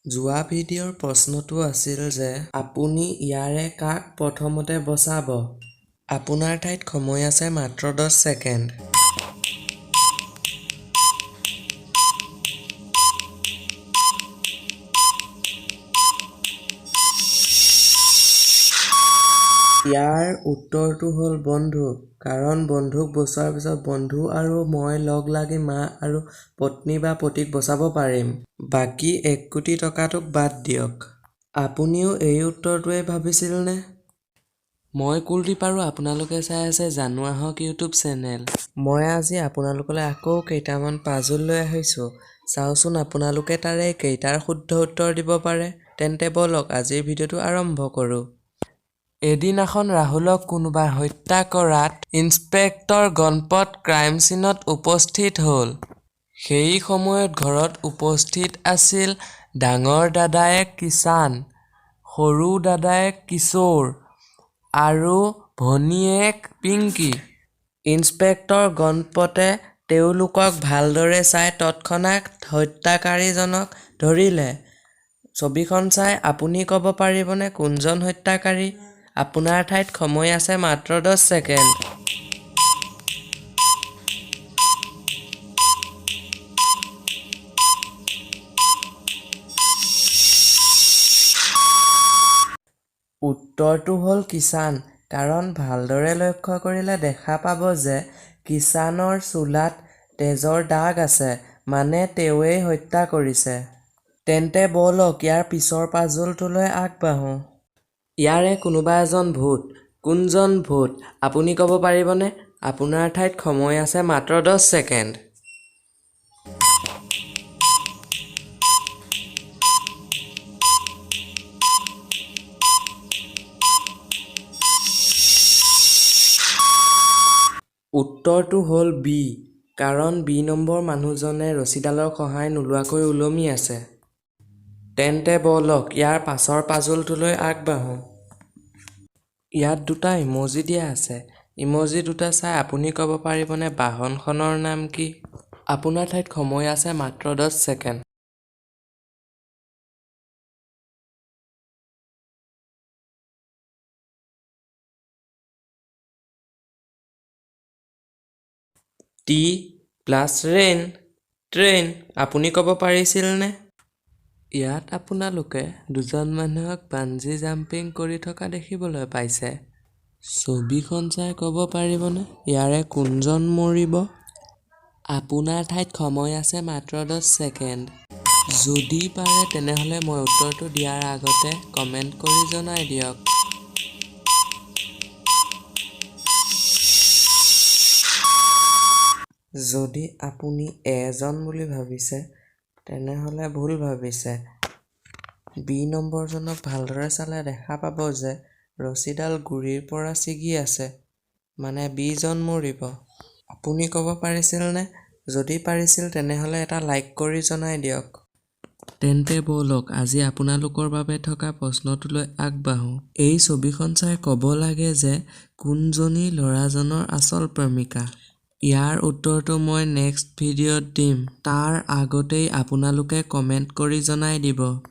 যোৱা ভিডিঅ'ৰ প্ৰশ্নটো আছিল যে আপুনি ইয়াৰে কাক প্ৰথমতে বচাব? আপোনাৰ ঠাইত সময় আছে মাত্ৰ 10 ছেকেণ্ড। ইয়াৰ উত্তৰটো হ'ল বন্ধু, কাৰণ বন্ধুক বচোৱাৰ পিছত বন্ধু আৰু মই লগ লাগি মা আৰু পত্নী বা পতিক বচাব পাৰিম। বাকী 1 কোটি টকাটোক বাদ দিয়ক। আপুনিও এই উত্তৰটোৱেই ভাবিছিল নে? মই কুলদীপ আৰু আপোনালোকে চাই আছে জানো আহক ইউটিউব চেনেল। মই আজি আপোনালোকলৈ আকৌ কেইটামান পাজল লৈ আহিছোঁ। চাওচোন আপোনালোকে তাৰে কেইটাৰ শুদ্ধ উত্তৰ দিব পাৰে। তেন্তে বলক আজিৰ ভিডিঅ'টো আৰম্ভ কৰোঁ। এদিনাখন ৰাহুলক কোনোবাই হত্যা কৰাত ইন্সপেক্টৰ গণপত ক্ৰাইম চিনত উপস্থিত হ'ল। সেই সময়ত ঘৰত উপস্থিত আছিল ডাঙৰ দাদায়েক কিষাণ, সৰু দাদায়েক কিশোৰ আৰু ভনীয়েক পিংকি। ইন্সপেক্টৰ গণপতে তেওঁলোকক ভালদৰে চাই তৎক্ষণাৎ হত্যাকাৰীজনক ধৰিলে। ছবিখন চাই আপুনি ক'ব পাৰিবনে কোনজন হত্যাকাৰী? আপোনাৰ ঠাইত সময় আছে মাত্ৰ 10 ছেকেণ্ড। উত্তৰটো হ'ল কিষাণ, কাৰণ ভালদৰে লক্ষ্য কৰিলে দেখা পাব যে কিষাণৰ চোলাত তেজৰ দাগ আছে, মানে তেওঁৱেই হত্যা কৰিছে। তেন্তে বলক ইয়াৰ পিছৰ পাজলটোলৈ আগবাঢ়ো। ইয়াৰে কোনোবা এজন ভূত। কোনজন ভূত আপুনি ক'ব পাৰিবনে? আপোনাৰ ঠাইত সময় আছে মাত্ৰ 10 ছেকেণ্ড। উত্তৰটো হ'ল বি, কাৰণ বি নম্বৰ মানুহজনে ৰছীডালৰ সহায় নোলোৱাকৈ ওলমি আছে। তেন্তে বলক ইয়াৰ পাছৰ পাজলটোলৈ আগবাঢ়ো। ইয়াত দুটা ইম'জি দিয়া আছে। ইম'জি দুটা চাই আপুনি ক'ব পাৰিবনে বাহনখনৰ নাম কি? আপোনাৰ ঠাইত সময় আছে মাত্ৰ 10 second. T plus rain, train. আপুনি ক'ব পাৰিছিলনে? ইয়াত আপোনালোকে দুজন মানুহক বাঞ্জি জাম্পিং কৰি থকা দেখিবলৈ পাইছে। ছবিখন চাই ক'ব পাৰিবনে ইয়াৰে কোনজন মৰিব? আপোনাৰ ঠাইত সময় আছে মাত্ৰ 10 ছেকেণ্ড। যদি পাৰে তেনেহ'লে মই উত্তৰটো দিয়াৰ আগতে কমেণ্ট কৰি জনাই দিয়ক। যদি আপুনি এজন বুলি ভাবিছে তেনেহ'লে ভুল ভাবিছে। বি নম্বৰজনক ভালদৰে চালে দেখা পাব যে ৰছীডাল গুৰিৰ পৰা ছিগি আছে, মানে বিজন মৰিব। আপুনি ক'ব পাৰিছিলনে? যদি পাৰিছিল তেনেহ'লে এটা লাইক কৰি জনাই দিয়ক। তেন্তে বলক আজি আপোনালোকৰ বাবে থকা প্ৰশ্নটোলৈ আগবাঢ়ো। এই ছবিখন চাই ক'ব লাগে যে কোনজনী ল'ৰাজনৰ আচল প্ৰেমিকা? ইয়াৰ উত্তৰটো মই নেক্সট ভিডিঅ'ত দিম। তাৰ আগতেই আপোনালোকে কমেণ্ট কৰি জনাই দিব।